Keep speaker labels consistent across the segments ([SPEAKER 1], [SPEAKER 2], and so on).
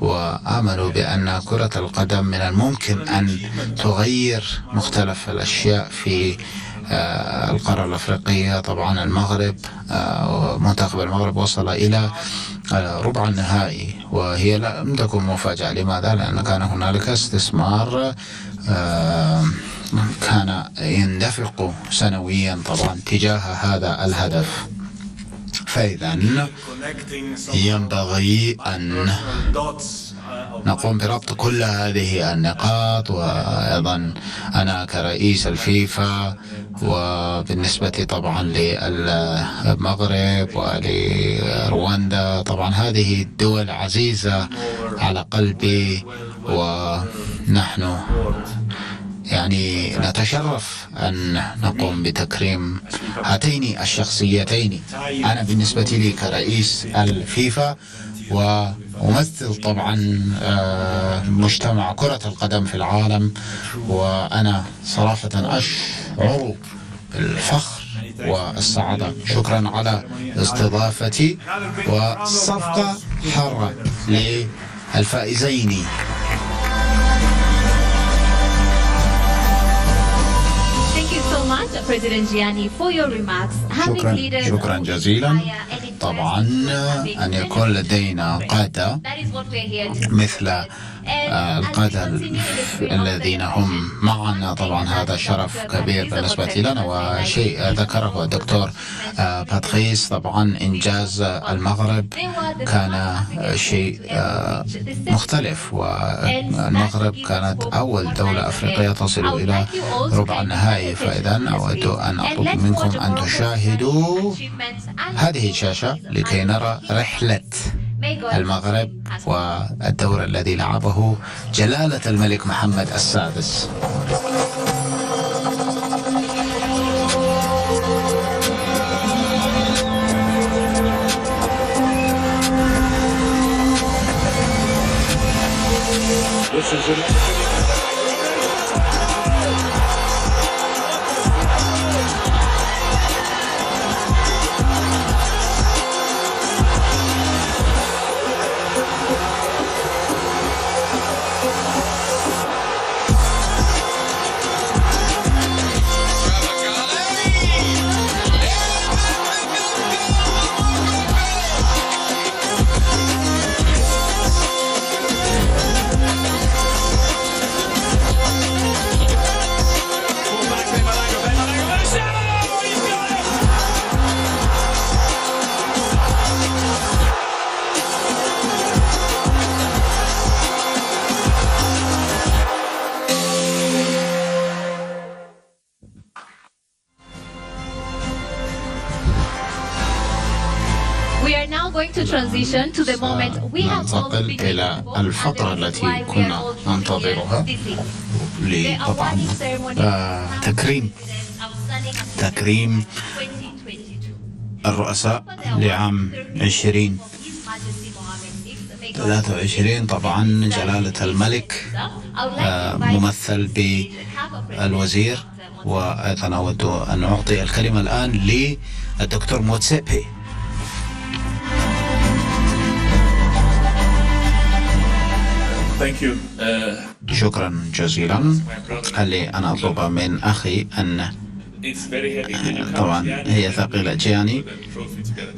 [SPEAKER 1] وآملوا بأن كرة القدم من الممكن أن تغير مختلف الأشياء في القارة الأفريقية. طبعا المغرب، منتخب المغرب وصل إلى ربع النهائي، وهي لم تكن مفاجأة. لماذا؟ لأن كان هنالك استثمار كان يندفق سنويا طبعا تجاه هذا الهدف. فإذا ينبغي أن نقوم بربط كل هذه النقاط. وأيضا أنا كرئيس الفيفا، وبالنسبة طبعا للمغرب ولرواندا، طبعا هذه الدول عزيزة على قلبي، ونحن يعني نتشرف أن نقوم بتكريم هاتين الشخصيتين. أنا بالنسبة لي كرئيس الفيفا وأمثل طبعا مجتمع كرة القدم في العالم، وأنا صراحة أشعر بالفخر والسعادة. شكرا على استضافتي، وصفقة حارة للفائزين. شكرا جزيلا. طبعا أن يكون لدينا قادة مثل القادة الذين هم معنا، طبعا هذا شرف كبير بالنسبة لنا. وشيء ذكره الدكتور باتريس، طبعا إنجاز المغرب كان شيء مختلف، والمغرب كانت أول دولة أفريقية تصل إلى ربع النهائي. فإذا أود أن أطلب منكم أن تشاهدوا هذه الشاشة لكي نرى رحلة المغرب والدور الذي لعبه جلالة الملك محمد السادس. ننتقل إلى الفقرة التي كنا ننتظرها لطبعا تكريم الرؤساء لعام 2023. طبعا جلالة الملك ممثل بالوزير، وأيضا أود أن أعطي الكلمة الآن للدكتور موتسيبي. شكرا جزيلا. هل لي أن أطلب من أخي أن طبعا هي ثقيلة جياني،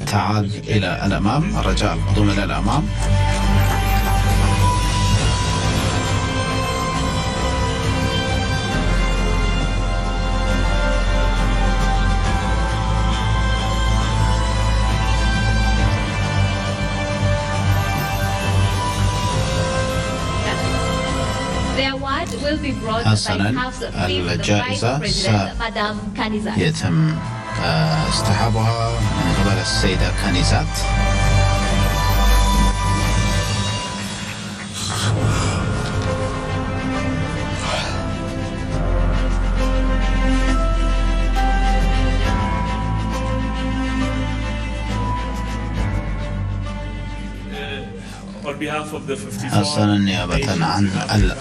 [SPEAKER 1] تعال إلى الأمام، الرجاء القدوم إلى الأمام. حسنا، الجائزة سيتم اصطحابها من قبل السيدة كنيزات. حسنا نيابة عن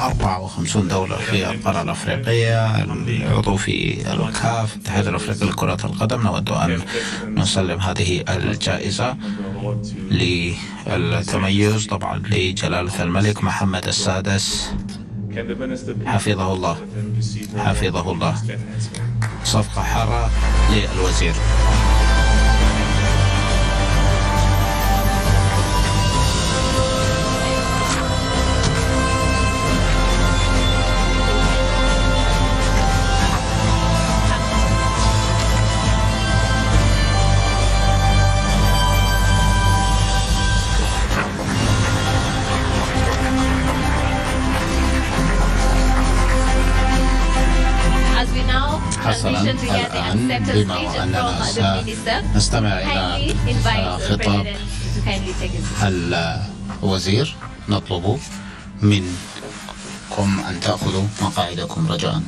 [SPEAKER 1] 54 دولة في القارة الأفريقية العضو في الكاف الاتحاد الأفريقي لكرة القدم، نود أن نسلم هذه الجائزة للتميز طبعا لجلالة الملك محمد السادس حفظه الله حفظه الله. صفقة حارة للوزير. حسنا الآن بما أننا سنستمع إلى خطاب الوزير نطلب منكم أن تأخذوا مقاعدكم رجاء.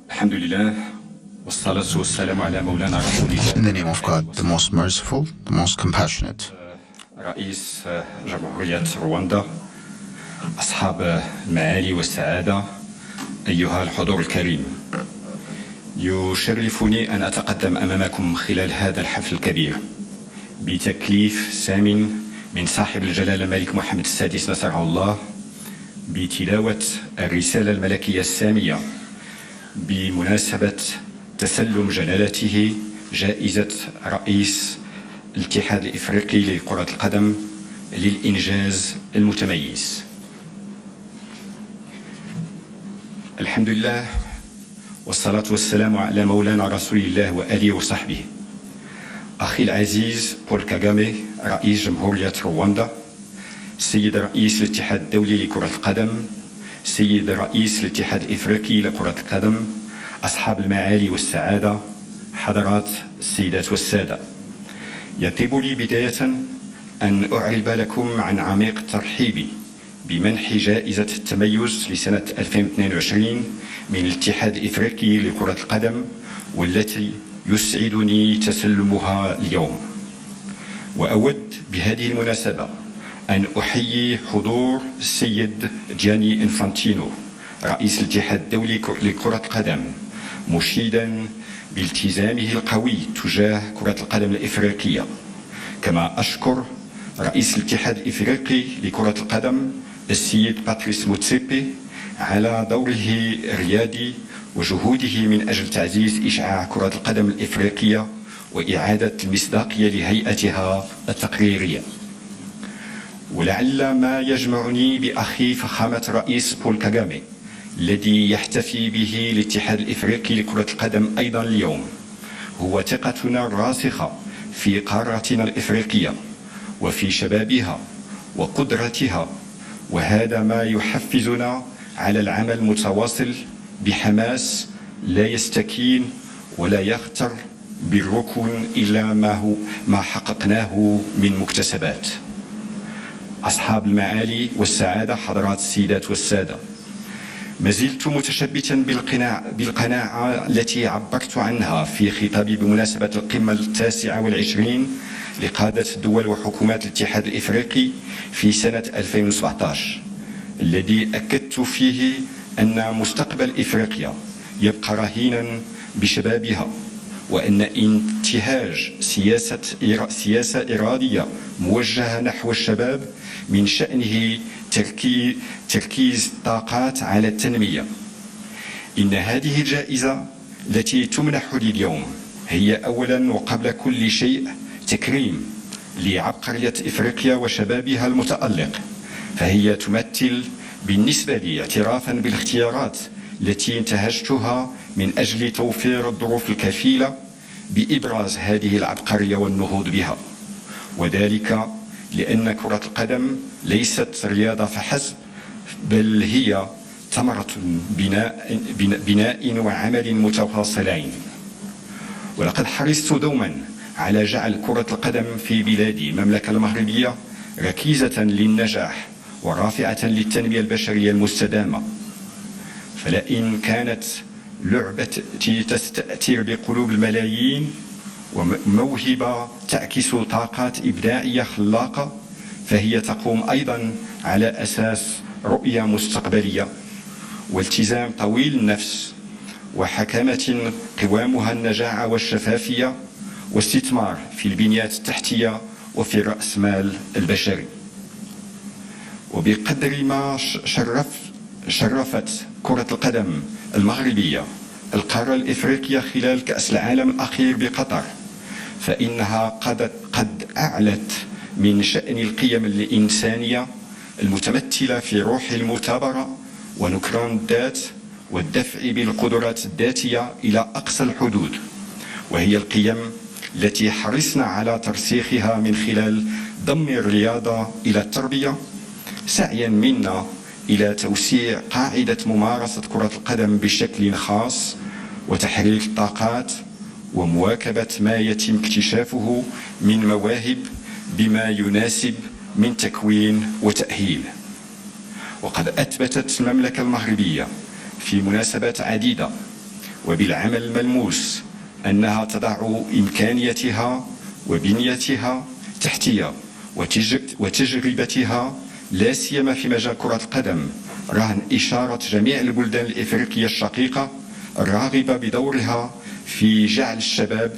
[SPEAKER 2] الحمد لله والصلاة والسلام على مولانا رسول الله.
[SPEAKER 1] In the name of God, the most merciful, the most compassionate.
[SPEAKER 2] رئيس جمهورية رواندا، أصحاب المعالي والسعادة، أيها الحضور الكريم، يشرفني أن أتقدم أمامكم خلال هذا الحفل الكبير بتكليف سامٍ من صاحب الجلالة الملك محمد السادس نصره الله بتلاوة الرسالة الملكية السامية بمناسبة تسلم جلالته جائزة رئيس الاتحاد الإفريقي لكرة القدم للإنجاز المتميز. الحمد لله والصلاة والسلام على مولانا رسول الله وآله وصحبه. أخي العزيز بول كاغامي رئيس جمهورية رواندا، سيد رئيس الاتحاد الدولي لكرة القدم، سيد رئيس الاتحاد الإفريقي لكرة القدم، أصحاب المعالي والسعادة، حضرات السيدات والسادة، يطيب لي بداية أن أعرب لكم عن عميق ترحيبي بمنح جائزة التميز لسنة 2022 من الاتحاد الإفريقي لكرة القدم، والتي يسعدني تسلمها اليوم. وأود بهذه المناسبة أن أحيي حضور السيد جاني إنفانتينو رئيس الاتحاد الدولي لكرة القدم، مشيدا بالتزامه القوي تجاه كرة القدم الإفريقية. كما أشكر رئيس الاتحاد الإفريقي لكرة القدم السيد باتريس موتسيبي على دوره الريادي وجهوده من أجل تعزيز إشعاع كرة القدم الإفريقية وإعادة المصداقية لهيئتها التقريرية. ولعل ما يجمعني بأخي فخامة رئيس بول كاغامي الذي يحتفي به الاتحاد الإفريقي لكرة القدم أيضا اليوم هو ثقتنا الراسخة في قارتنا الإفريقية وفي شبابها وقدرتها، وهذا ما يحفزنا على العمل المتواصل بحماس لا يستكين ولا يغتر بالركن إلى ما حققناه من مكتسبات. أصحاب المعالي والسعادة، حضرات السيدات والسادة، ما زلت متشبتا بالقناعة التي عبرت عنها في خطابي بمناسبة القمة 29 لقادة الدول وحكومات الاتحاد الإفريقي في سنة 2017، الذي أكدت فيه أن مستقبل إفريقيا يبقى رهينا بشبابها، وأن انتهاج سياسة إرادية موجهة نحو الشباب من شأنه تركيز الطاقات على التنمية. إن هذه الجائزة التي تمنح لي اليوم هي أولا وقبل كل شيء تكريم لعبقرية إفريقيا وشبابها المتألق، فهي تمثل بالنسبة لي اعترافا بالاختيارات التي انتهجتها من أجل توفير الظروف الكفيلة بإبراز هذه العبقرية والنهوض بها، وذلك لأن كرة القدم ليست رياضة فحسب، بل هي ثمرة بناء وعمل متواصلين. ولقد حرصت دوما على جعل كرة القدم في بلادي المملكة المغربية ركيزة للنجاح ورافعة للتنمية البشرية المستدامة. فلئن كانت لعبة تستأثر بقلوب الملايين وموهبة تعكس طاقات إبداعية خلاقة، فهي تقوم أيضا على أساس رؤية مستقبلية والتزام طويل النفس وحكمة قوامها النجاعة والشفافية واستثمار في البنيات التحتية وفي الرأس مال البشري. وبقدر ما شرفت كرة القدم المغربية القارة الإفريقية خلال كأس العالم الأخير بقطر، فإنها قد أعلت من شأن القيم الإنسانية المتمثلة في روح المثابرة ونكران الذات والدفع بالقدرات الذاتية إلى أقصى الحدود، وهي القيم التي حرصنا على ترسيخها من خلال ضم الرياضة إلى التربية، سعيا منا إلى توسيع قاعدة ممارسة كرة القدم بشكل خاص وتحريك الطاقات ومواكبة ما يتم اكتشافه من مواهب بما يناسب من تكوين وتأهيل. وقد أثبتت المملكة المغربية في مناسبات عديدة وبالعمل الملموس أنها تضع إمكانياتها وبنيتها التحتية وتجربتها لا سيما في مجال كرة القدم رهن إشارة جميع البلدان الإفريقية الشقيقة الراغبة بدورها في جعل الشباب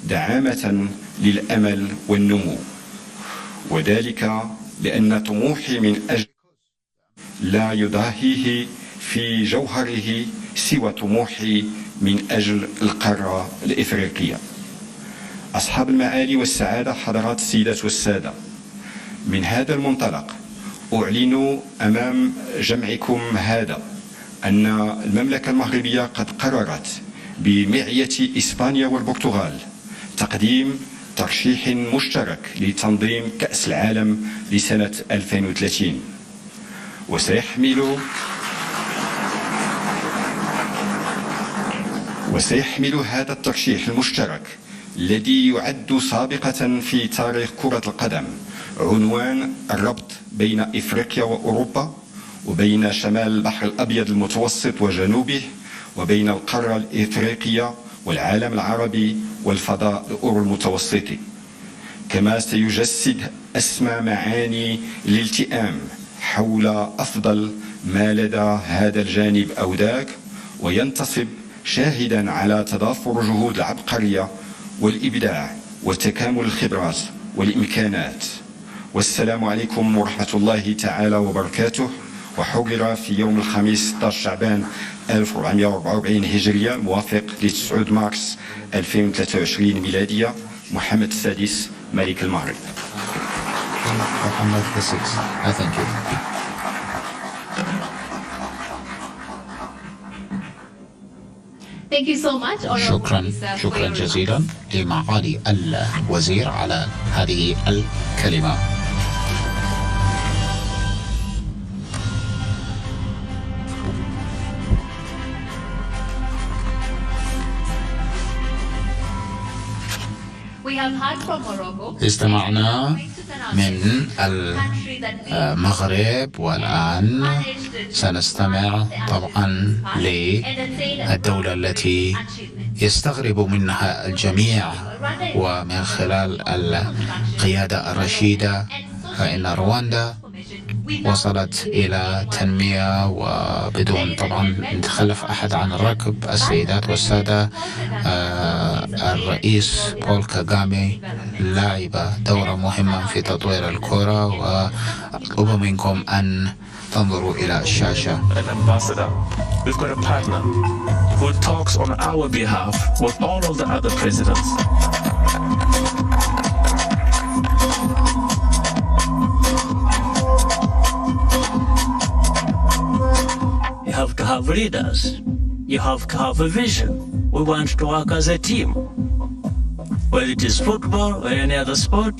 [SPEAKER 2] دعامة للأمل والنمو، وذلك لأن طموحي من أجل لا يضاهيه في جوهره سوى طموحي من أجل القارة الإفريقية. أصحاب المعالي والسعادة، حضرات السيدات والسادة، من هذا المنطلق أعلن أمام جمعكم هذا أن المملكة المغربية قد قررت بمعية إسبانيا والبرتغال تقديم ترشيح مشترك لتنظيم كأس العالم لسنة 2030، وسيحمل هذا الترشيح المشترك الذي يعد سابقة في تاريخ كرة القدم عنوان الربط بين إفريقيا وأوروبا، وبين شمال البحر الأبيض المتوسط وجنوبه، وبين القارة الإفريقية والعالم العربي والفضاء الأورو المتوسطي. كما سيجسد أسمى معاني الالتئام حول أفضل ما لدى هذا الجانب أو ذاك، وينتصب شاهدا على تضافر جهود العبقرية والإبداع وتكامل الخبرات والإمكانات. والسلام عليكم ورحمة الله تعالى وبركاته. وحضر في يوم الخميس 16 شعبان 1444 هجرية موافق ل 9 مارس 2023 ميلادية محمد السادس ملك المغرب.
[SPEAKER 1] محمد السادس. Thank you.
[SPEAKER 3] Thank you so much.
[SPEAKER 1] شكرا جزيلا لمعالي الوزير على هذه الكلمة. استمعنا من المغرب، والآن سنستمع طبعا للدولة التي يستغرب منها الجميع ومن خلال القيادة الرشيدة، فإن رواندا وصلت إلى تنمية وبدون طبعا نتخلف أحد عن الركب. السيدات والسادة، الرئيس بول كاغامي لعب دورا مهما في تطوير الكرة، وأطلب منكم أن تنظروا إلى الشاشة.
[SPEAKER 4] We've got a partner who talks on our behalf with all of the other presidents. You have to have leaders. You have to have a vision. We want to work as a team. Whether it is football or any other sport.